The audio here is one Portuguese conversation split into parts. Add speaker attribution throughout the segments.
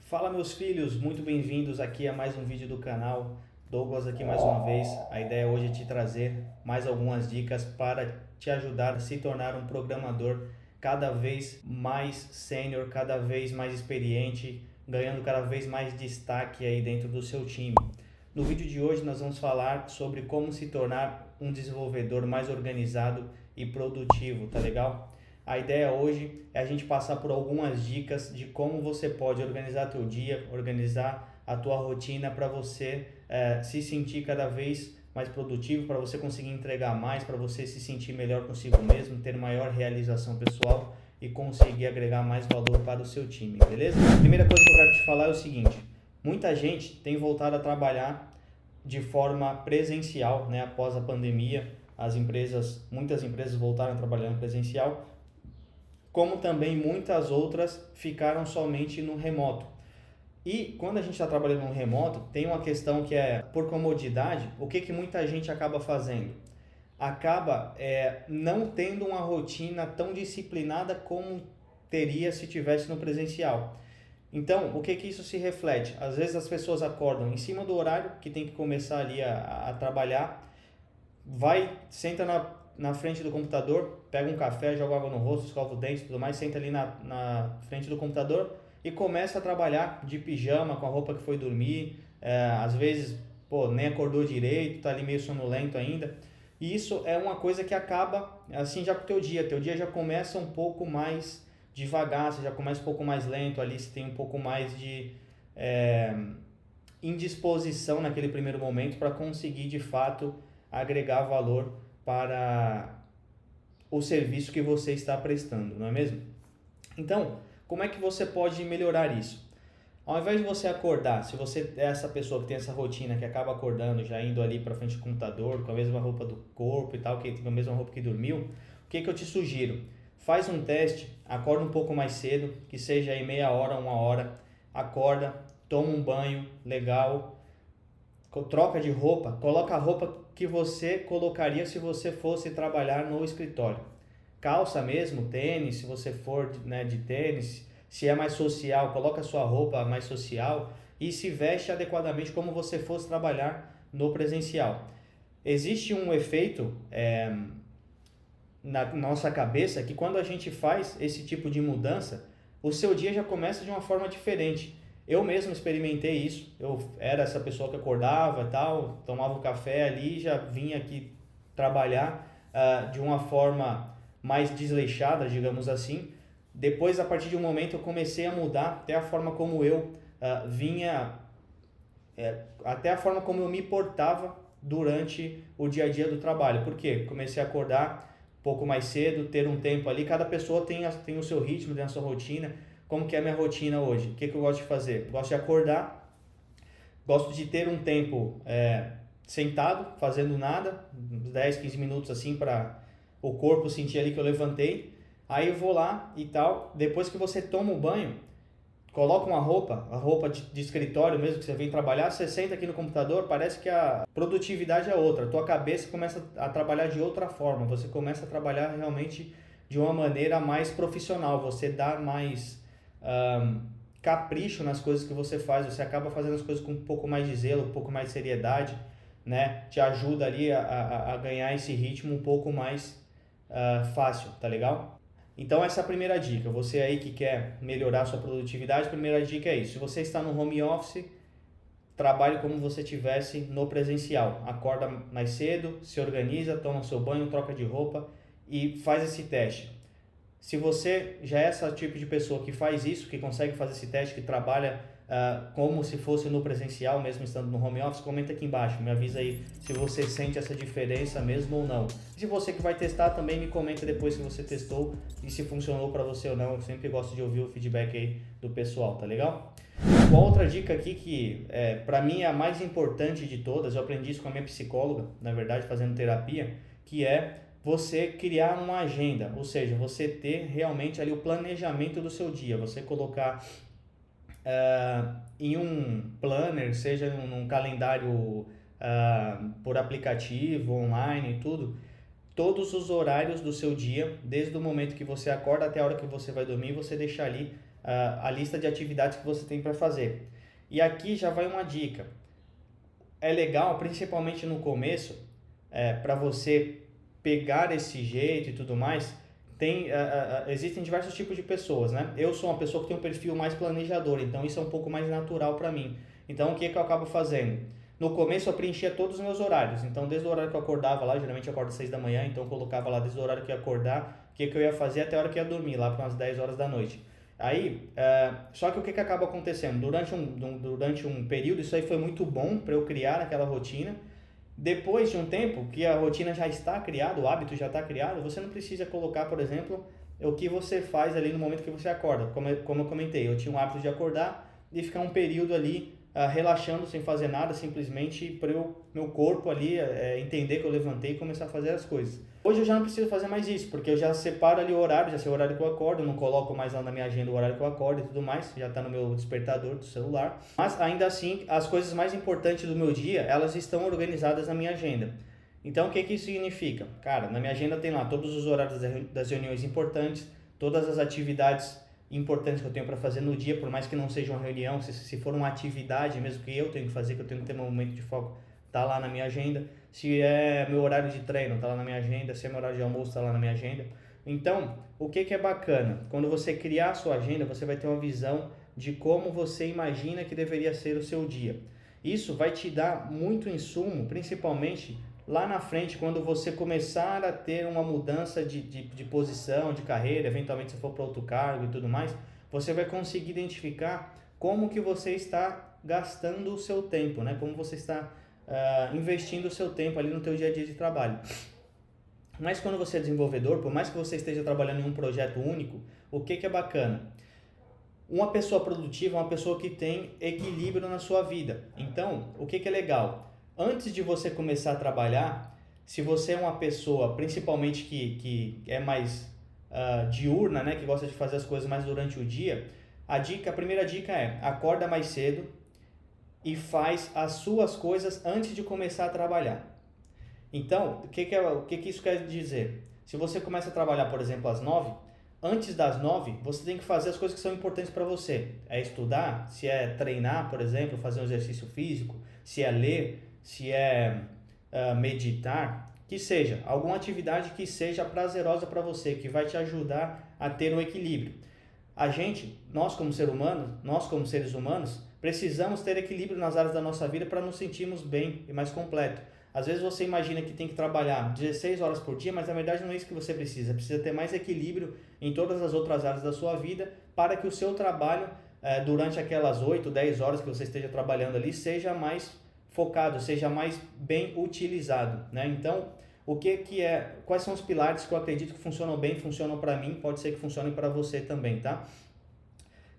Speaker 1: Fala meus filhos, muito bem-vindos aqui a mais um vídeo do canal. Douglas aqui mais uma vez. A ideia hoje é te trazer mais algumas dicas para te ajudar a se tornar um programador cada vez mais sênior, cada vez mais experiente, ganhando cada vez mais destaque aí dentro do seu time. No vídeo de hoje nós vamos falar sobre como se tornar um desenvolvedor mais organizado e produtivo, tá legal? A ideia hoje é a gente passar por algumas dicas de como você pode organizar teu dia, organizar a tua rotina para você se sentir cada vez mais produtivo, para você conseguir entregar mais, para você se sentir melhor consigo mesmo, ter maior realização pessoal e conseguir agregar mais valor para o seu time, beleza? A primeira coisa que eu quero te falar é o seguinte: muita gente tem voltado a trabalhar de forma presencial, né? Após a pandemia, muitas empresas voltaram a trabalhar presencial, como também muitas outras ficaram somente no remoto. E quando a gente está trabalhando no remoto, tem uma questão que é, por comodidade, o que muita gente acaba fazendo? Acaba não tendo uma rotina tão disciplinada como teria se tivesse no presencial. Então, o que isso se reflete? Às vezes as pessoas acordam em cima do horário que tem que começar ali a trabalhar, senta na frente do computador, pega um café, joga água no rosto, escova o dente e tudo mais, senta ali na frente do computador e começa a trabalhar de pijama, com a roupa que foi dormir, às vezes, nem acordou direito, tá ali meio sonolento ainda. E isso é uma coisa que acaba, assim, já com o teu dia já começa um pouco mais devagar, você já começa um pouco mais lento ali, você tem um pouco mais de indisposição naquele primeiro momento para conseguir, de fato, agregar valor para o serviço que você está prestando, não é mesmo? Então, como é que você pode melhorar isso? Ao invés de você acordar, se você é essa pessoa que tem essa rotina, que acaba acordando, já indo ali para frente do computador, com a mesma roupa do corpo e tal, com a mesma roupa que dormiu, o que eu te sugiro? Faz um teste, acorda um pouco mais cedo, que seja aí meia hora, uma hora, acorda, toma um banho legal, troca de roupa, coloca a roupa que você colocaria se você fosse trabalhar no escritório. Calça mesmo, tênis, se você for de tênis, se é mais social, coloca a sua roupa mais social e se veste adequadamente como você fosse trabalhar no presencial. Existe um efeito na nossa cabeça que quando a gente faz esse tipo de mudança, o seu dia já começa de uma forma diferente. Eu mesmo experimentei isso, eu era essa pessoa que acordava e tal, tomava um café ali, já vinha aqui trabalhar de uma forma mais desleixada, digamos assim. Depois, a partir de um momento, eu comecei a mudar até a forma como eu até a forma como eu me portava durante o dia a dia do trabalho. Por quê? Comecei a acordar um pouco mais cedo, ter um tempo ali. Cada pessoa tem o seu ritmo, tem a sua rotina. Como que é a minha rotina hoje? O que eu gosto de fazer? Gosto de acordar, gosto de ter um tempo sentado, fazendo nada, uns 10, 15 minutos assim para o corpo sentir ali que eu levantei. Aí eu vou lá e tal. Depois que você toma o banho, coloca a roupa de escritório mesmo que você vem trabalhar, você senta aqui no computador, parece que a produtividade é outra, a tua cabeça começa a trabalhar de outra forma, você começa a trabalhar realmente de uma maneira mais profissional, você dá mais capricho nas coisas que você faz, você acaba fazendo as coisas com um pouco mais de zelo, um pouco mais de seriedade, né? Te ajuda ali a ganhar esse ritmo um pouco mais fácil, tá legal? Então essa é a primeira dica. Você aí que quer melhorar a sua produtividade, a primeira dica é isso. Se você está no home office, trabalhe como você estivesse no presencial. Acorda mais cedo, se organiza, toma seu banho, troca de roupa e faz esse teste. Se você já é esse tipo de pessoa que faz isso, que consegue fazer esse teste, que trabalha como se fosse no presencial, mesmo estando no home office, comenta aqui embaixo, me avisa aí se você sente essa diferença mesmo ou não. E se você que vai testar também, me comenta depois se você testou e se funcionou para você ou não. Eu sempre gosto de ouvir o feedback aí do pessoal, tá legal? Uma outra dica aqui que para mim é a mais importante de todas, eu aprendi isso com a minha psicóloga, na verdade fazendo terapia, que é você criar uma agenda, ou seja, você ter realmente ali o planejamento do seu dia, você colocar em um planner, seja num calendário por aplicativo, online e tudo, todos os horários do seu dia, desde o momento que você acorda até a hora que você vai dormir, você deixar ali a lista de atividades que você tem para fazer. E aqui já vai uma dica. É legal, principalmente no começo, para você pegar esse jeito e tudo mais, existem diversos tipos de pessoas, né? Eu sou uma pessoa que tem um perfil mais planejador, então isso é um pouco mais natural para mim. Então, o que eu acabo fazendo? No começo eu preenchia todos os meus horários, então desde o horário que eu acordava lá, geralmente eu acordo às 6 da manhã, então eu colocava lá desde o horário que eu ia acordar, o que eu ia fazer até a hora que eu ia dormir, lá para umas 10 horas da noite. Aí, só que o que acaba acontecendo? Durante um período, isso aí foi muito bom para eu criar aquela rotina. Depois de um tempo que a rotina já está criada, o hábito já está criado, você não precisa colocar, por exemplo, o que você faz ali no momento que você acorda. Como eu comentei, eu tinha o hábito de acordar e ficar um período ali relaxando sem fazer nada, simplesmente para meu corpo ali entender que eu levantei e começar a fazer as coisas. Hoje eu já não preciso fazer mais isso, porque eu já separo ali o horário, já sei o horário que eu acordo, eu não coloco mais lá na minha agenda o horário que eu acordo e tudo mais, já está no meu despertador do celular. Mas ainda assim, as coisas mais importantes do meu dia, elas estão organizadas na minha agenda. Então o que isso significa? Cara, na minha agenda tem lá todos os horários das reuniões importantes, todas as atividades importantes que eu tenho para fazer no dia, por mais que não seja uma reunião, se for uma atividade mesmo que eu tenho que fazer, que eu tenho que ter um momento de foco, tá lá na minha agenda. Se é meu horário de treino, tá lá na minha agenda. Se é meu horário de almoço, tá lá na minha agenda. Então, o que é bacana? Quando você criar a sua agenda, você vai ter uma visão de como você imagina que deveria ser o seu dia. Isso vai te dar muito insumo, principalmente lá na frente, quando você começar a ter uma mudança de posição, de carreira, eventualmente se for para outro cargo e tudo mais, você vai conseguir identificar como que você está gastando o seu tempo, né? Como você está investindo o seu tempo ali no teu dia a dia de trabalho. Mas quando você é desenvolvedor, por mais que você esteja trabalhando em um projeto único, o que é bacana? Uma pessoa produtiva é uma pessoa que tem equilíbrio na sua vida. Então, o que é legal? Antes de você começar a trabalhar, se você é uma pessoa, principalmente que é mais diurna, né, que gosta de fazer as coisas mais durante o dia, a primeira dica é: acorda mais cedo e faz as suas coisas antes de começar a trabalhar. Então, o que isso quer dizer? Se você começa a trabalhar, por exemplo, às 9, antes das 9, você tem que fazer as coisas que são importantes para você. É estudar, se é treinar, por exemplo, fazer um exercício físico, se é ler, se é meditar, que seja alguma atividade que seja prazerosa para você, que vai te ajudar a ter um equilíbrio. Nós como seres humanos, precisamos ter equilíbrio nas áreas da nossa vida para nos sentirmos bem e mais completo. Às vezes você imagina que tem que trabalhar 16 horas por dia, mas na verdade não é isso que você precisa. Precisa ter mais equilíbrio em todas as outras áreas da sua vida para que o seu trabalho, durante aquelas 8, 10 horas que você esteja trabalhando ali, seja mais focado, seja mais bem utilizado, né? Então, quais são os pilares que eu acredito que funcionam bem, funcionam para mim, pode ser que funcionem para você também, tá?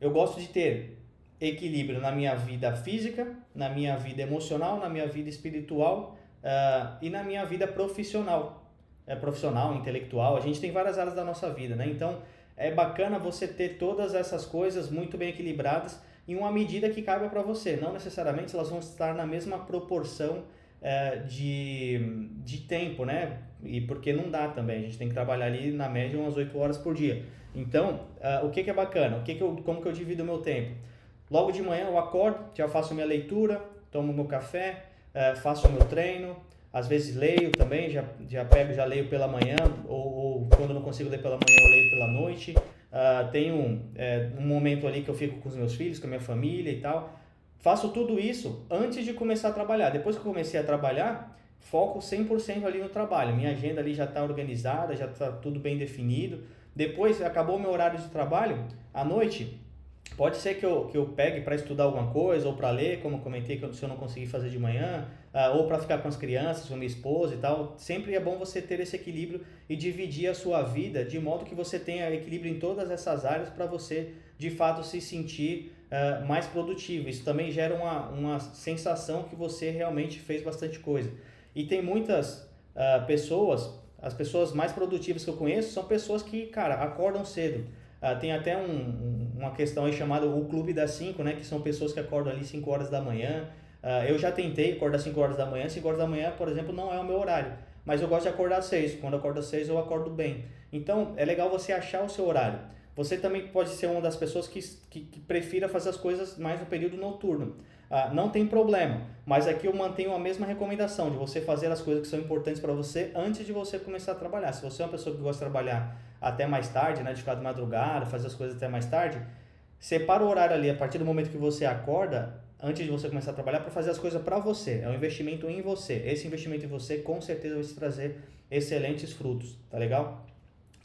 Speaker 1: Eu gosto de ter equilíbrio na minha vida física, na minha vida emocional, na minha vida espiritual, e na minha vida profissional, intelectual. A gente tem várias áreas da nossa vida, né? Então é bacana você ter todas essas coisas muito bem equilibradas em uma medida que caiba para você. Não necessariamente elas vão estar na mesma proporção de tempo, né? E porque não dá também, a gente tem que trabalhar ali na média umas 8 horas por dia. Então, o que é bacana? Como que eu divido o meu tempo? Logo de manhã eu acordo, já faço minha leitura, tomo meu café, faço o meu treino, às vezes leio também, já leio pela manhã, ou quando não consigo ler pela manhã eu leio pela noite. Tenho um momento ali que eu fico com os meus filhos, com a minha família e tal. Faço tudo isso antes de começar a trabalhar. Depois que eu comecei a trabalhar, foco 100% ali no trabalho. Minha agenda ali já está organizada, já está tudo bem definido. Depois, acabou o meu horário de trabalho, à noite, pode ser que eu pegue para estudar alguma coisa ou para ler, como eu comentei, se eu não conseguir fazer de manhã, ou para ficar com as crianças, com a minha esposa e tal. Sempre é bom você ter esse equilíbrio e dividir a sua vida de modo que você tenha equilíbrio em todas essas áreas para você, de fato, se sentir mais produtivo. Isso também gera uma sensação que você realmente fez bastante coisa. E tem muitas pessoas, as pessoas mais produtivas que eu conheço são pessoas que, cara, acordam cedo. Tem até uma questão aí chamada o Clube das 5, né? Que são pessoas que acordam ali 5 horas da manhã. Eu já tentei acordar 5 horas da manhã. 5 horas da manhã, por exemplo, não é o meu horário. Mas eu gosto de acordar às 6. Quando eu acordo às 6, eu acordo bem. Então, é legal você achar o seu horário. Você também pode ser uma das pessoas que prefira fazer as coisas mais no período noturno. Não tem problema, mas aqui eu mantenho a mesma recomendação de você fazer as coisas que são importantes para você antes de você começar a trabalhar. Se você é uma pessoa que gosta de trabalhar até mais tarde, né, de ficar de madrugada, fazer as coisas até mais tarde, separa o horário ali a partir do momento que você acorda, antes de você começar a trabalhar, para fazer as coisas para você. É um investimento em você. Esse investimento em você com certeza vai te trazer excelentes frutos, tá legal?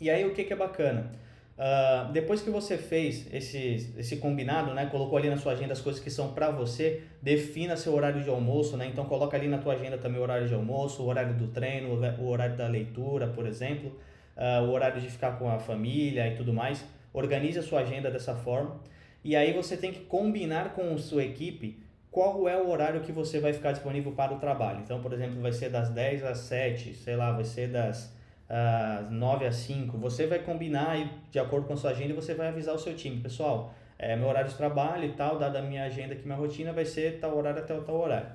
Speaker 1: E aí o que é bacana? Depois que você fez esse combinado, né, colocou ali na sua agenda as coisas que são para você, defina seu horário de almoço, né, então coloca ali na tua agenda também o horário de almoço, o horário do treino, o horário da leitura, por exemplo, o horário de ficar com a família e tudo mais. Organize a sua agenda dessa forma e aí você tem que combinar com a sua equipe qual é o horário que você vai ficar disponível para o trabalho. Então, por exemplo, vai ser das 10 às 7, sei lá, vai ser das 9 às 5, você vai combinar e, de acordo com a sua agenda, e você vai avisar o seu time, pessoal, meu horário de trabalho e tal, dada a minha agenda aqui, minha rotina, vai ser tal horário até tal horário,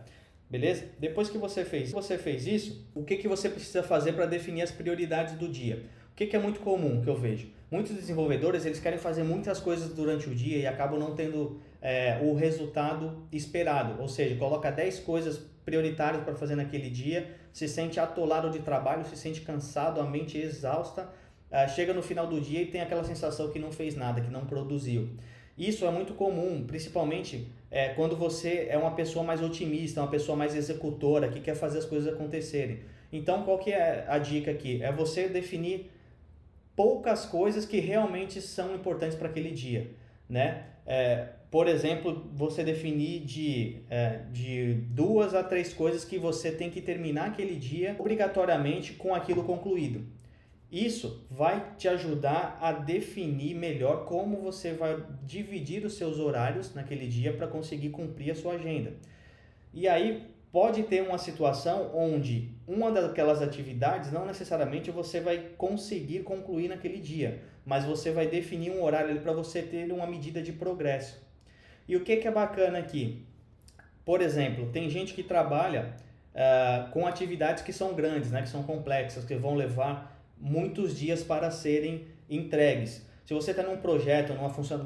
Speaker 1: beleza? Depois que você fez isso, o que você precisa fazer para definir as prioridades do dia? O que é muito comum que eu vejo? Muitos desenvolvedores, eles querem fazer muitas coisas durante o dia e acabam não tendo o resultado esperado, ou seja, coloca 10 coisas prioritárias para fazer naquele dia, se sente atolado de trabalho, se sente cansado, a mente exausta, chega no final do dia e tem aquela sensação que não fez nada, que não produziu. Isso é muito comum, principalmente quando você é uma pessoa mais otimista, uma pessoa mais executora, que quer fazer as coisas acontecerem. Então, qual que é a dica aqui? É você definir poucas coisas que realmente são importantes para aquele dia, né? Por exemplo, você definir de 2 a 3 coisas que você tem que terminar aquele dia obrigatoriamente com aquilo concluído. Isso vai te ajudar a definir melhor como você vai dividir os seus horários naquele dia para conseguir cumprir a sua agenda. E aí pode ter uma situação onde uma daquelas atividades não necessariamente você vai conseguir concluir naquele dia, mas você vai definir um horário para você ter uma medida de progresso. E o que é bacana aqui? Por exemplo, tem gente que trabalha com atividades que são grandes, né, que são complexas, que vão levar muitos dias para serem entregues. Se você está num projeto,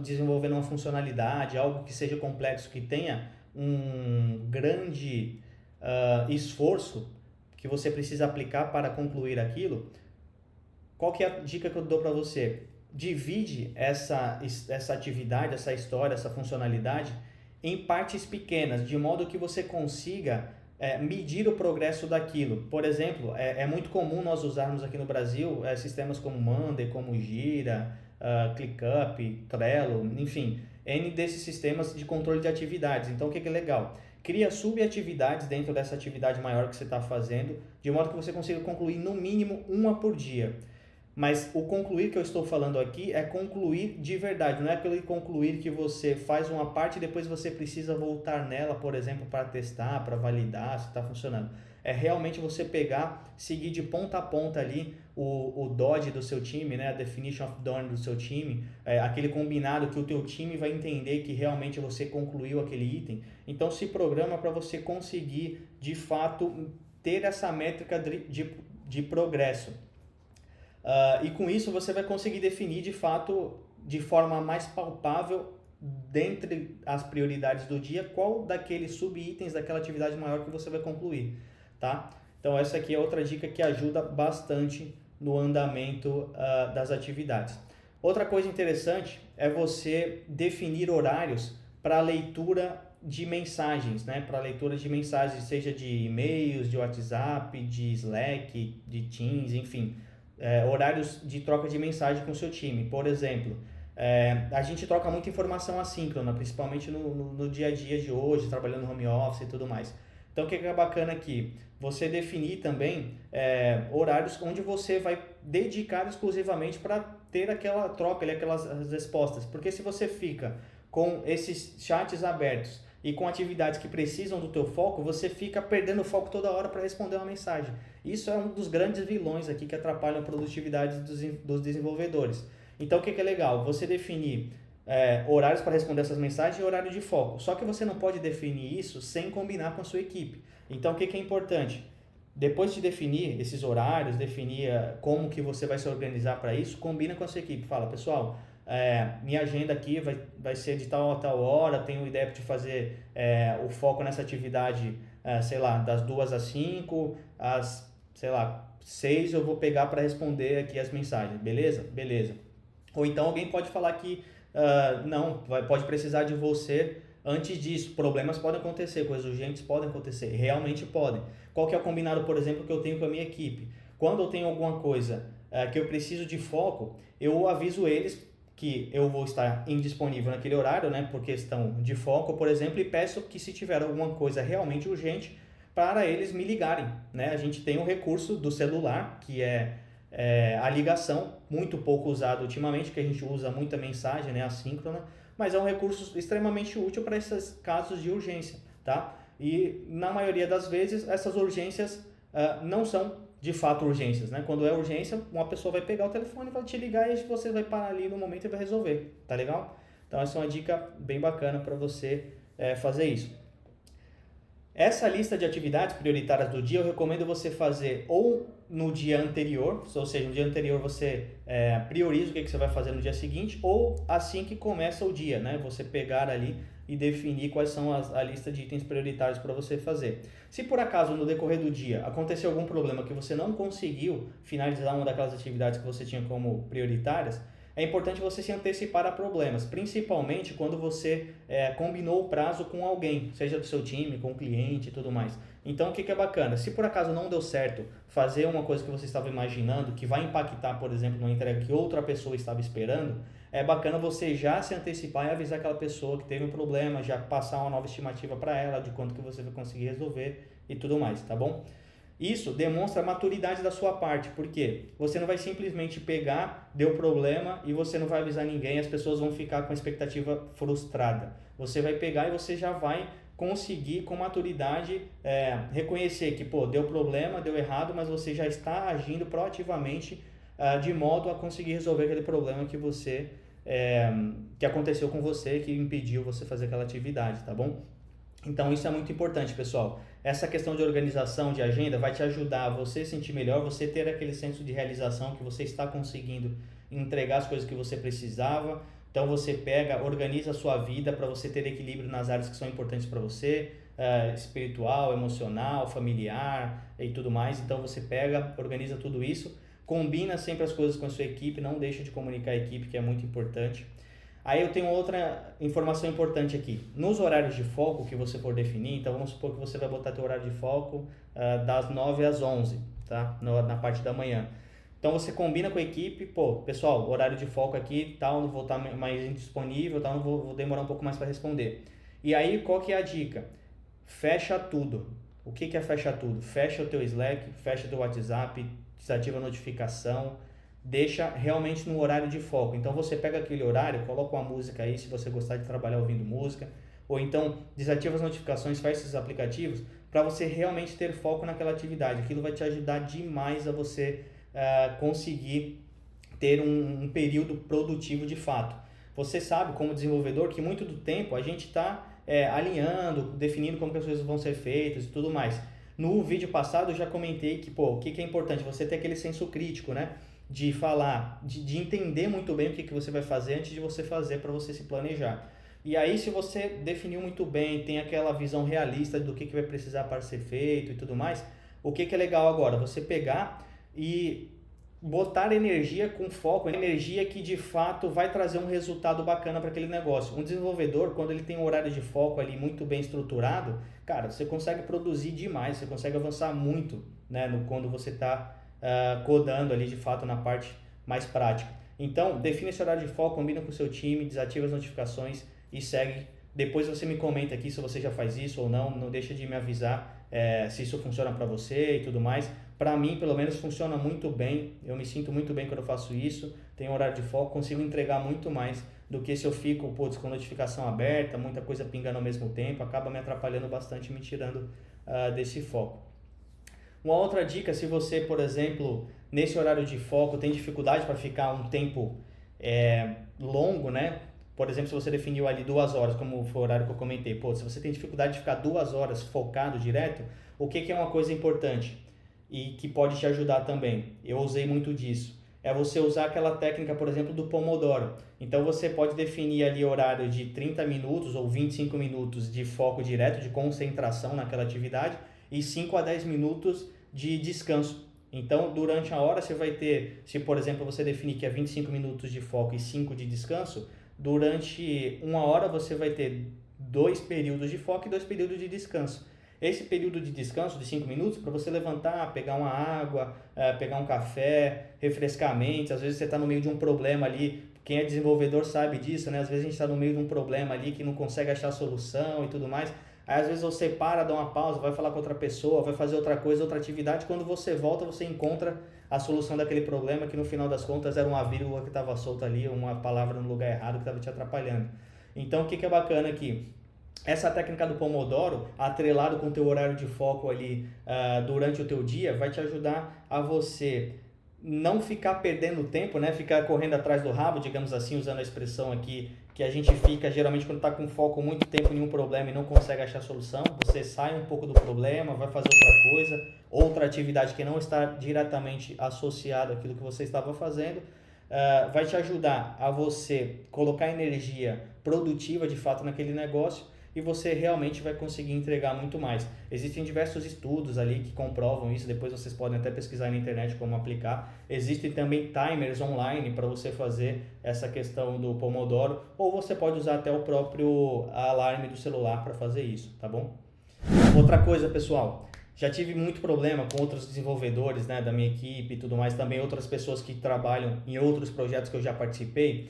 Speaker 1: desenvolvendo uma funcionalidade, algo que seja complexo, que tenha um grande esforço que você precisa aplicar para concluir aquilo, qual que é a dica que eu dou para você? Divide essa atividade, essa história, essa funcionalidade em partes pequenas, de modo que você consiga medir o progresso daquilo. Por exemplo, é muito comum nós usarmos aqui no Brasil sistemas como Monday, como Gira, ClickUp, Trello, enfim, N desses sistemas de controle de atividades. Então, o que é legal? Cria subatividades dentro dessa atividade maior que você está fazendo, de modo que você consiga concluir no mínimo uma por dia. Mas o concluir que eu estou falando aqui é concluir de verdade, não é aquele concluir que você faz uma parte e depois você precisa voltar nela, por exemplo, para testar, para validar se está funcionando. É realmente você pegar, seguir de ponta a ponta ali o DOD do seu time, né? A Definition of Done do seu time, aquele combinado que o teu time vai entender que realmente você concluiu aquele item. Então se programa para você conseguir, de fato, ter essa métrica de progresso. E com isso você vai conseguir definir de fato, de forma mais palpável, dentre as prioridades do dia, qual daqueles sub-itens daquela atividade maior que você vai concluir, tá? Então essa aqui é outra dica que ajuda bastante no andamento das atividades. Outra coisa interessante é você definir horários para leitura de mensagens, né? Para leitura de mensagens, seja de e-mails, de WhatsApp, de Slack, de Teams, enfim. Horários de troca de mensagem com o seu time. Por exemplo, a gente troca muita informação assíncrona, principalmente no dia a dia de hoje, trabalhando no home office e tudo mais. Então, o que é bacana aqui? Você definir também horários onde você vai dedicar exclusivamente para ter aquela troca, aquelas respostas. Porque se você fica com esses chats abertos e com atividades que precisam do teu foco, você fica perdendo o foco toda hora para responder uma mensagem. Isso é um dos grandes vilões aqui que atrapalham a produtividade dos desenvolvedores. Então, o que é legal? Você definir horários para responder essas mensagens e horário de foco. Só que você não pode definir isso sem combinar com a sua equipe. Então, o que é importante? Depois de definir esses horários, definir como que você vai se organizar para isso, combina com a sua equipe. Fala, pessoal, minha agenda aqui vai ser de tal a tal hora, tenho ideia de fazer o foco nessa atividade, sei lá, das 2 às 5, às, sei lá, 6 eu vou pegar para responder aqui as mensagens, beleza? Beleza. Ou então alguém pode falar que não, pode precisar de você antes disso. Problemas podem acontecer, coisas urgentes podem acontecer, realmente podem. Qual que é o combinado, por exemplo, que eu tenho com a minha equipe? Quando eu tenho alguma coisa que eu preciso de foco, eu aviso eles que eu vou estar indisponível naquele horário, né, por questão de foco, por exemplo, e peço que se tiver alguma coisa realmente urgente, para eles me ligarem, né? A gente tem o recurso do celular, que é a ligação, muito pouco usado ultimamente, que a gente usa muita mensagem, né, assíncrona, mas é um recurso extremamente útil para esses casos de urgência, tá? E na maioria das vezes essas urgências não são de fato urgências, né? Quando é urgência, uma pessoa vai pegar o telefone, vai te ligar e você vai parar ali no momento e vai resolver, tá legal? Então essa é uma dica bem bacana para você fazer isso. Essa lista de atividades prioritárias do dia eu recomendo você fazer ou no dia anterior, ou seja, no dia anterior você prioriza o que você vai fazer no dia seguinte, ou assim que começa o dia, né? Você pegar ali e definir quais são a lista de itens prioritários para você fazer. Se por acaso no decorrer do dia aconteceu algum problema que você não conseguiu finalizar uma daquelas atividades que você tinha como prioritárias, é importante você se antecipar a problemas, principalmente quando você combinou o prazo com alguém, seja do seu time, com o cliente e tudo mais. Então, o que é bacana? Se por acaso não deu certo fazer uma coisa que você estava imaginando, que vai impactar, por exemplo, numa entrega que outra pessoa estava esperando, é bacana você já se antecipar e avisar aquela pessoa que teve um problema, já passar uma nova estimativa para ela de quanto que você vai conseguir resolver e tudo mais, tá bom? Isso demonstra a maturidade da sua parte, porque você não vai simplesmente pegar, deu problema e você não vai avisar ninguém, as pessoas vão ficar com a expectativa frustrada. Você vai pegar e você já vai conseguir com maturidade reconhecer que deu problema, deu errado, mas você já está agindo proativamente de modo a conseguir resolver aquele problema que aconteceu com você, que impediu você fazer aquela atividade, tá bom? Então isso é muito importante, pessoal. Essa questão de organização de agenda vai te ajudar a você sentir melhor, você ter aquele senso de realização que você está conseguindo entregar as coisas que você precisava. Então você pega, organiza a sua vida para você ter equilíbrio nas áreas que são importantes para você, espiritual, emocional, familiar e tudo mais. Então você pega, organiza tudo isso, combina sempre as coisas com a sua equipe, não deixa de comunicar a equipe, que é muito importante. Aí eu tenho outra informação importante aqui. Nos horários de foco que você for definir, então vamos supor que você vai botar teu horário de foco das 9 às 11, tá? Na parte da manhã. Então você combina com a equipe, pessoal, horário de foco aqui, tal, não vou estar mais indisponível, tal, não vou demorar um pouco mais para responder. E aí, qual que é a dica? Fecha tudo. O que é fecha tudo? Fecha o teu Slack, fecha o teu WhatsApp, desativa a notificação, deixa realmente no horário de foco. Então você pega aquele horário, coloca uma música aí se você gostar de trabalhar ouvindo música, ou então desativa as notificações, fecha esses aplicativos para você realmente ter foco naquela atividade. Aquilo vai te ajudar demais a você conseguir ter um período produtivo de fato. Você sabe, como desenvolvedor, que muito do tempo a gente está alinhando, definindo como que as coisas vão ser feitas e tudo mais. No vídeo passado eu já comentei que o que é importante? Você ter aquele senso crítico, né? De falar, de entender muito bem o que você vai fazer antes de você fazer, para você se planejar. E aí, se você definiu muito bem, tem aquela visão realista do que vai precisar para ser feito e tudo mais, o que é legal agora? Você pegar e botar energia com foco, energia que de fato vai trazer um resultado bacana para aquele negócio. Um desenvolvedor, quando ele tem um horário de foco ali muito bem estruturado, cara, você consegue produzir demais, você consegue avançar muito, né, quando você está codando ali de fato na parte mais prática. Então, define esse horário de foco, combina com o seu time, desativa as notificações e segue. Depois você me comenta aqui se você já faz isso ou não, não deixa de me avisar se isso funciona para você e tudo mais. Para mim, pelo menos, funciona muito bem, eu me sinto muito bem quando eu faço isso, tenho horário de foco, consigo entregar muito mais do que se eu fico com notificação aberta, muita coisa pingando ao mesmo tempo, acaba me atrapalhando bastante, me tirando desse foco. Uma outra dica, se você, por exemplo, nesse horário de foco tem dificuldade para ficar um tempo longo, né? Por exemplo, se você definiu ali 2 horas, como foi o horário que eu comentei, se você tem dificuldade de ficar 2 horas focado direto, o que é uma coisa importante e que pode te ajudar também? Eu usei muito disso. é você usar aquela técnica, por exemplo, do Pomodoro. Então você pode definir ali horário de 30 minutos ou 25 minutos de foco direto, de concentração naquela atividade e 5 a 10 minutos de descanso. Então, durante a hora você vai ter, se por exemplo você definir que é 25 minutos de foco e 5 de descanso, durante uma hora você vai ter 2 períodos de foco e 2 períodos de descanso. Esse período de descanso de 5 minutos para você levantar, pegar uma água, pegar um café, refrescar a mente. Às vezes você está no meio de um problema ali, quem é desenvolvedor sabe disso, né? Às vezes a gente está no meio de um problema ali que não consegue achar solução e tudo mais. Aí às vezes você para, dá uma pausa, vai falar com outra pessoa, vai fazer outra coisa, outra atividade. Quando você volta, você encontra a solução daquele problema que no final das contas era uma vírgula que estava solta ali, uma palavra no lugar errado que estava te atrapalhando. Então o que é bacana aqui? Essa técnica do Pomodoro, atrelado com o teu horário de foco ali durante o teu dia, vai te ajudar a você não ficar perdendo tempo, né? Ficar correndo atrás do rabo, digamos assim, usando a expressão aqui, que a gente fica geralmente quando está com foco muito tempo em um problema e não consegue achar solução. Você sai um pouco do problema, vai fazer outra coisa, outra atividade que não está diretamente associada àquilo que você estava fazendo. Vai te ajudar a você colocar energia produtiva de fato naquele negócio e você realmente vai conseguir entregar muito mais. Existem diversos estudos ali que comprovam isso, depois vocês podem até pesquisar na internet como aplicar. Existem também timers online para você fazer essa questão do Pomodoro, ou você pode usar até o próprio alarme do celular para fazer isso, tá bom? Outra coisa, pessoal, já tive muito problema com outros desenvolvedores, né, da minha equipe e tudo mais, também outras pessoas que trabalham em outros projetos que eu já participei,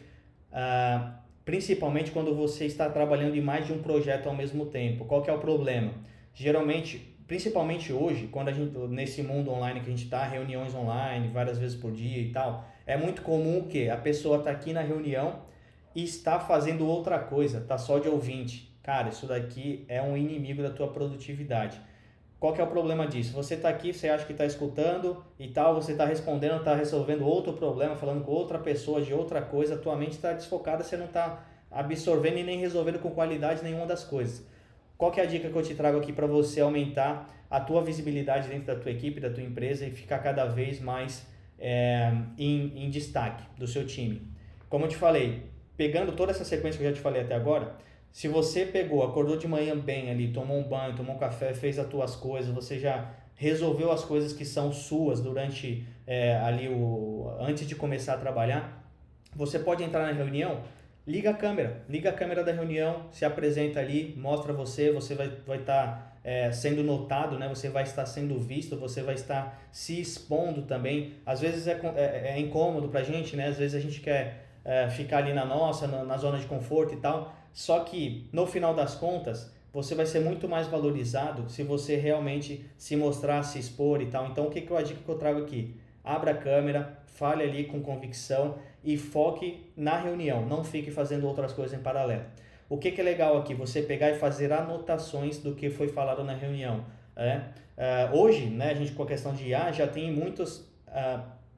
Speaker 1: principalmente quando você está trabalhando em mais de um projeto ao mesmo tempo. Qual que é o problema? Geralmente, principalmente hoje, quando a gente, nesse mundo online que a gente está, reuniões online várias vezes por dia e tal, é muito comum que a pessoa está aqui na reunião e está fazendo outra coisa, está só de ouvinte. Cara, isso daqui é um inimigo da tua produtividade. Qual que é o problema disso? Você está aqui, você acha que está escutando e tal, você está respondendo, está resolvendo outro problema, falando com outra pessoa de outra coisa, a tua mente está desfocada, você não está absorvendo e nem resolvendo com qualidade nenhuma das coisas. Qual que é a dica que eu te trago aqui para você aumentar a tua visibilidade dentro da tua equipe, da tua empresa e ficar cada vez mais em destaque do seu time? Como eu te falei, pegando toda essa sequência que eu já te falei até agora, se você pegou, acordou de manhã bem ali, tomou um banho, tomou um café, fez as tuas coisas, você já resolveu as coisas que são suas durante antes de começar a trabalhar, você pode entrar na reunião, liga a câmera da reunião, se apresenta ali, mostra você vai estar sendo notado, né? Você vai estar sendo visto, você vai estar se expondo também. Às vezes é incômodo pra gente, né? Às vezes a gente quer ficar ali na zona de conforto e tal. Só que, no final das contas, você vai ser muito mais valorizado se você realmente se mostrar, se expor e tal. Então, o que é a dica que eu trago aqui? Abra a câmera, fale ali com convicção e foque na reunião. Não fique fazendo outras coisas em paralelo. O que é legal aqui? Você pegar e fazer anotações do que foi falado na reunião. Hoje, né, a gente com a questão de IA já tem muitos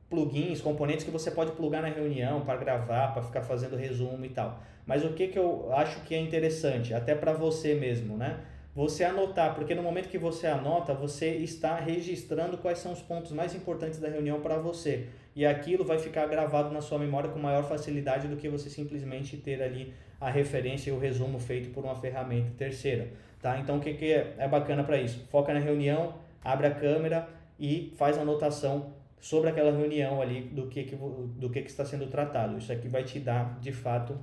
Speaker 1: plugins, componentes que você pode plugar na reunião para gravar, para ficar fazendo resumo e tal. Mas o que eu acho que é interessante, até para você mesmo, né? Você anotar, porque no momento que você anota, você está registrando quais são os pontos mais importantes da reunião para você. E aquilo vai ficar gravado na sua memória com maior facilidade do que você simplesmente ter ali a referência e o resumo feito por uma ferramenta terceira. Tá? Então o que é bacana para isso? Foca na reunião, abre a câmera e faz a anotação sobre aquela reunião ali do que está sendo tratado. Isso aqui vai te dar, de fato,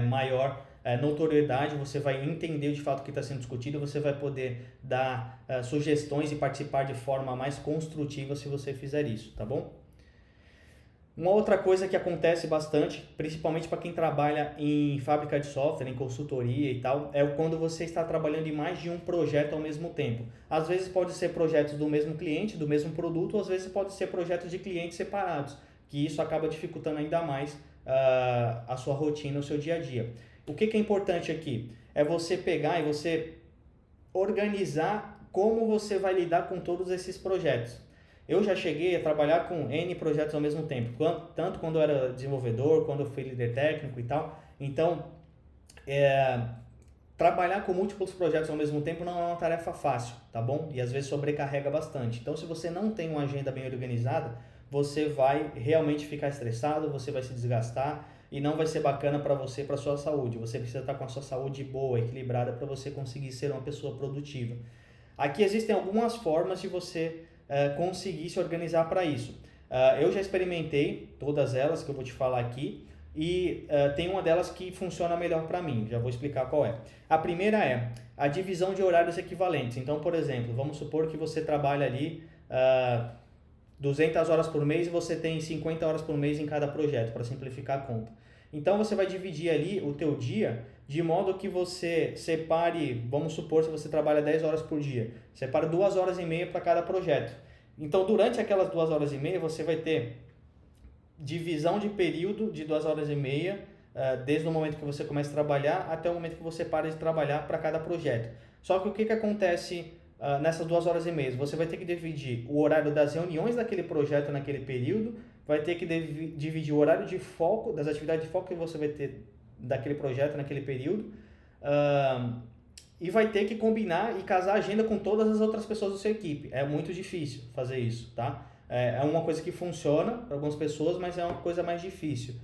Speaker 1: maior notoriedade, você vai entender de fato o que está sendo discutido, você vai poder dar sugestões e participar de forma mais construtiva se você fizer isso, tá bom? Uma outra coisa que acontece bastante, principalmente para quem trabalha em fábrica de software, em consultoria e tal, é quando você está trabalhando em mais de um projeto ao mesmo tempo. Às vezes pode ser projetos do mesmo cliente, do mesmo produto, ou às vezes pode ser projetos de clientes separados, que isso acaba dificultando ainda mais a sua rotina, o seu dia a dia. O que é importante aqui? É você pegar e você organizar como você vai lidar com todos esses projetos. Eu já cheguei a trabalhar com N projetos ao mesmo tempo, tanto quando eu era desenvolvedor, quando eu fui líder técnico e tal. Então, trabalhar com múltiplos projetos ao mesmo tempo não é uma tarefa fácil, tá bom? E às vezes sobrecarrega bastante. Então, se você não tem uma agenda bem organizada, você vai realmente ficar estressado, você vai se desgastar e não vai ser bacana para você, para sua saúde. Você precisa estar com a sua saúde boa, equilibrada para você conseguir ser uma pessoa produtiva. Aqui existem algumas formas de você conseguir se organizar para isso. Eu já experimentei todas elas que eu vou te falar aqui e tem uma delas que funciona melhor para mim, já vou explicar qual é. A primeira é a divisão de horários equivalentes. Então, por exemplo, vamos supor que você trabalha ali 200 horas por mês e você tem 50 horas por mês em cada projeto, para simplificar a conta. Então você vai dividir ali o teu dia de modo que você separe, vamos supor, se você trabalha 10 horas por dia, separa 2 horas e meia para cada projeto. Então durante aquelas 2 horas e meia você vai ter divisão de período de 2 horas e meia, desde o momento que você começa a trabalhar até o momento que você para de trabalhar para cada projeto. Só que o que acontece nessas 2 horas e meia? Você vai ter que dividir o horário das reuniões daquele projeto naquele período, vai ter que dividir o horário de foco, das atividades de foco que você vai ter daquele projeto naquele período, e vai ter que combinar e casar a agenda com todas as outras pessoas da sua equipe. É muito difícil fazer isso, tá? É uma coisa que funciona para algumas pessoas, mas é uma coisa mais difícil,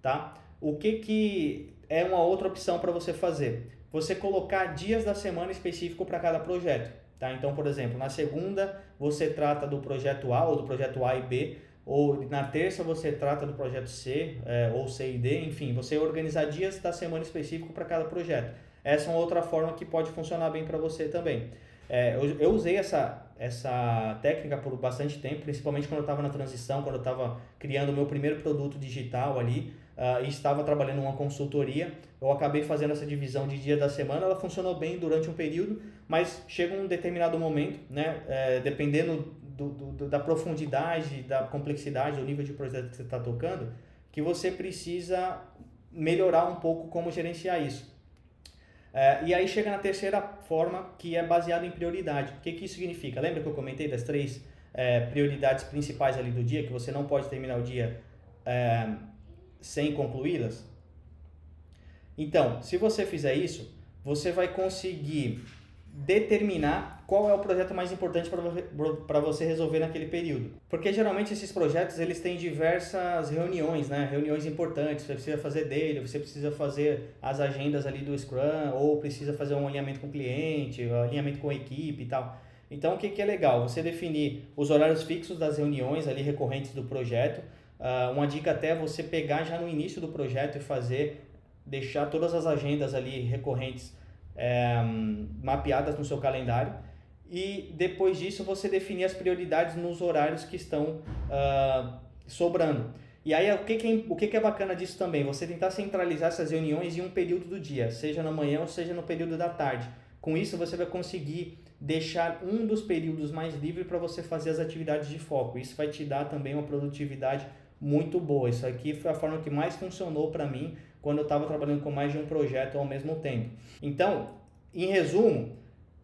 Speaker 1: tá? O que é uma outra opção para você fazer? Você colocar dias da semana específico para cada projeto, tá? Então, por exemplo, na segunda você trata do projeto A ou do projeto A e B, ou na terça você trata do projeto C, ou C e D, enfim, você organizar dias da semana específico para cada projeto. Essa é uma outra forma que pode funcionar bem para você também. Eu usei essa técnica por bastante tempo, principalmente quando eu estava na transição, quando eu estava criando o meu primeiro produto digital ali, e estava trabalhando em uma consultoria. Eu acabei fazendo essa divisão de dia da semana, ela funcionou bem durante um período, mas chega um determinado momento, né, dependendo da profundidade, da complexidade, do nível de projeto que você está tocando, que você precisa melhorar um pouco como gerenciar isso. E aí chega na terceira forma, que é baseado em prioridade. O que isso significa? Lembra que eu comentei das 3 prioridades principais ali do dia, que você não pode terminar o dia sem concluí-las? Então, se você fizer isso, você vai conseguir determinar qual é o projeto mais importante para você resolver naquele período. Porque geralmente esses projetos eles têm diversas reuniões, né? Reuniões importantes, você precisa fazer dele, você precisa fazer as agendas ali do Scrum, ou precisa fazer um alinhamento com o cliente, um alinhamento com a equipe e tal. Então o que é legal? Você definir os horários fixos das reuniões ali recorrentes do projeto. Uma dica até é você pegar já no início do projeto e deixar todas as agendas ali recorrentes mapeadas no seu calendário, e depois disso você definir as prioridades nos horários que estão sobrando. E aí o que é bacana disso também? Você tentar centralizar essas reuniões em um período do dia, seja na manhã ou seja no período da tarde. Com isso você vai conseguir deixar um dos períodos mais livre para você fazer as atividades de foco. Isso vai te dar também uma produtividade muito boa. Isso aqui foi a forma que mais funcionou para mim quando eu estava trabalhando com mais de um projeto ao mesmo tempo. Então, em resumo,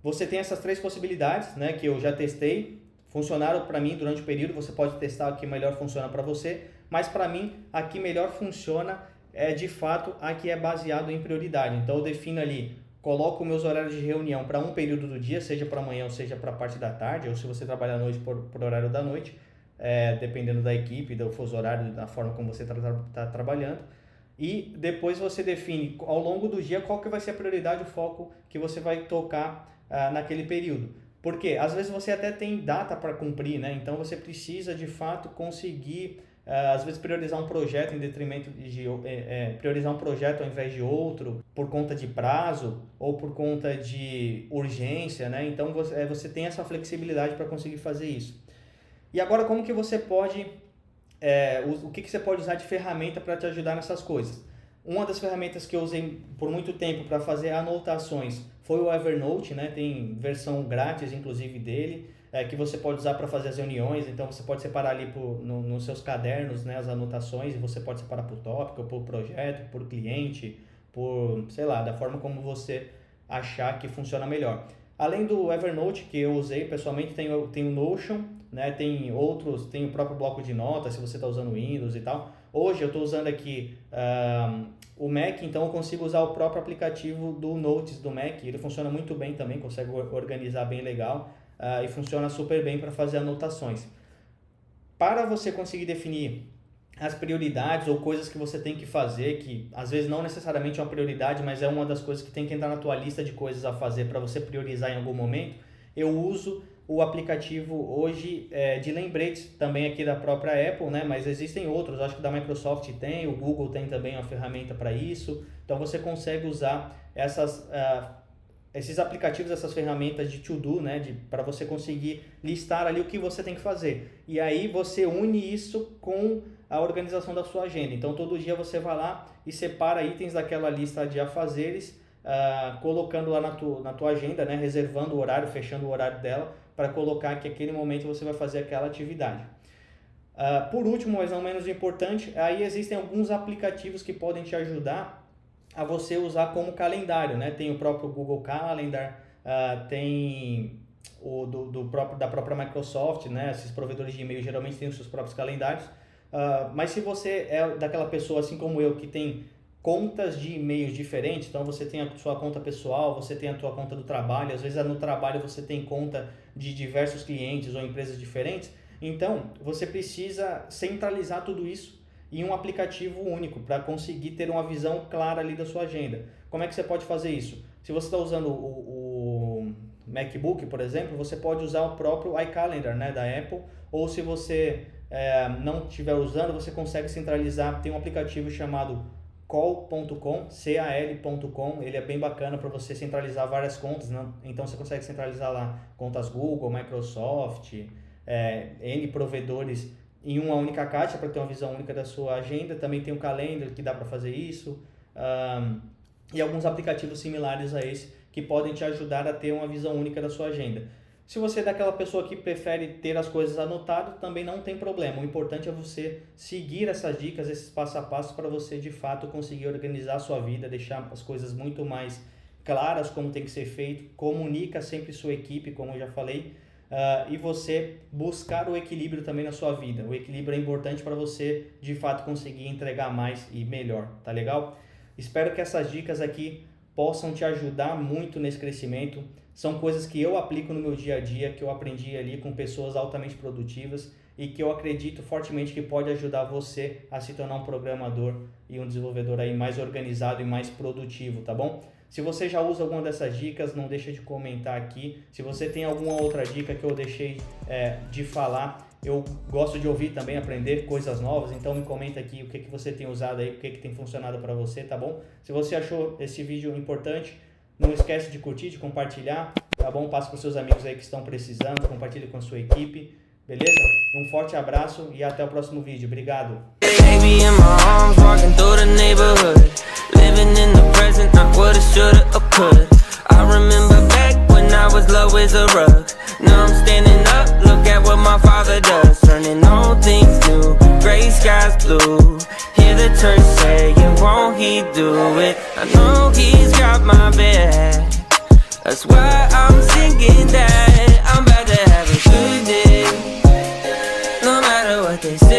Speaker 1: você tem essas 3 possibilidades, né, que eu já testei, funcionaram para mim durante o período. Você pode testar o que melhor funciona para você, mas para mim a que melhor funciona de fato a que é baseado em prioridade. Então eu defino ali, coloco meus horários de reunião para um período do dia, seja para amanhã ou seja para a parte da tarde, ou se você trabalha à noite por horário da noite, dependendo da equipe, do fuso horário, da forma como você está trabalhando. E depois você define ao longo do dia qual que vai ser a prioridade, o foco que você vai tocar naquele período. Porque às vezes você até tem data para cumprir, né? Então você precisa de fato conseguir, às vezes, priorizar um projeto em detrimento de priorizar um projeto ao invés de outro, por conta de prazo ou por conta de urgência, né? Então você tem essa flexibilidade para conseguir fazer isso. E agora, como que você pode o que você pode usar de ferramenta para te ajudar nessas coisas? Uma das ferramentas que eu usei por muito tempo para fazer anotações foi o Evernote, né? Tem versão grátis, inclusive, dele, que você pode usar para fazer as reuniões. Então você pode separar ali nos seus cadernos, né, as anotações, e você pode separar por tópico, por projeto, por cliente, por, sei lá, da forma como você achar que funciona melhor. Além do Evernote, que eu usei pessoalmente, tem o Notion, né? Tem outros, tem o próprio bloco de notas, se você está usando Windows e tal. Hoje eu estou usando aqui o Mac, então eu consigo usar o próprio aplicativo do Notes do Mac. Ele funciona muito bem também, consegue organizar bem legal, e funciona super bem para fazer anotações. para você conseguir definir as prioridades ou coisas que você tem que fazer, que às vezes não necessariamente é uma prioridade, mas é uma das coisas que tem que entrar na tua lista de coisas a fazer para você priorizar em algum momento, eu uso o aplicativo hoje de lembretes, também aqui da própria Apple, né? Mas existem outros, acho que da Microsoft tem, o Google tem também uma ferramenta para isso, então você consegue usar esses aplicativos, essas ferramentas de to-do, né, para você conseguir listar ali o que você tem que fazer. E aí você une isso com a organização da sua agenda. Então todo dia você vai lá e separa itens daquela lista de afazeres, colocando lá na tua agenda, né, reservando o horário, fechando o horário dela, para colocar que aquele momento você vai fazer aquela atividade. Por último, mas não menos importante, aí existem alguns aplicativos que podem te ajudar a você usar como calendário, né? Tem o próprio Google Calendar, tem o da própria Microsoft, né? Esses provedores de e-mail geralmente têm os seus próprios calendários, mas se você é daquela pessoa, assim como eu, que tem contas de e-mails diferentes, então você tem a sua conta pessoal, você tem a tua conta do trabalho, às vezes no trabalho você tem conta de diversos clientes ou empresas diferentes, então você precisa centralizar tudo isso em um aplicativo único para conseguir ter uma visão clara ali da sua agenda. Como é que você pode fazer isso? Se você está usando o MacBook, por exemplo, você pode usar o próprio iCalendar, né, da Apple, ou se você não estiver usando, você consegue centralizar, tem um aplicativo chamado Cal.com, C-A-L.com, ele é bem bacana para você centralizar várias contas, né? Então você consegue centralizar lá contas Google, Microsoft, N provedores em uma única caixa para ter uma visão única da sua agenda. Também tem o Calendar que dá para fazer isso, e alguns aplicativos similares a esse que podem te ajudar a ter uma visão única da sua agenda. Se você é daquela pessoa que prefere ter as coisas anotadas, também não tem problema. O importante é você seguir essas dicas, esses passo a passo, para você de fato conseguir organizar a sua vida, deixar as coisas muito mais claras como tem que ser feito. Comunica sempre sua equipe, como eu já falei, e você buscar o equilíbrio também na sua vida. O equilíbrio é importante para você de fato conseguir entregar mais e melhor, tá legal? Espero que essas dicas aqui possam te ajudar muito nesse crescimento. São coisas que eu aplico no meu dia a dia, que eu aprendi ali com pessoas altamente produtivas e que eu acredito fortemente que pode ajudar você a se tornar um programador e um desenvolvedor aí mais organizado e mais produtivo, tá bom? Se você já usa alguma dessas dicas, não deixa de comentar aqui. Se você tem alguma outra dica que eu deixei de falar, eu gosto de ouvir também, aprender coisas novas, então me comenta aqui o que você tem usado aí, o que tem funcionado para você, tá bom? Se você achou esse vídeo importante, não esquece de curtir, de compartilhar, tá bom? Passe para os seus amigos aí que estão precisando, compartilhe com a sua equipe, beleza? Um forte abraço e até o próximo vídeo. Obrigado!
Speaker 2: Now I'm standing up, look at what my father does, turning all things new, gray skies blue. Hear the church say, won't he do it? I know he's got my back. That's why I'm singing that I'm about to have a good day, no matter what they say.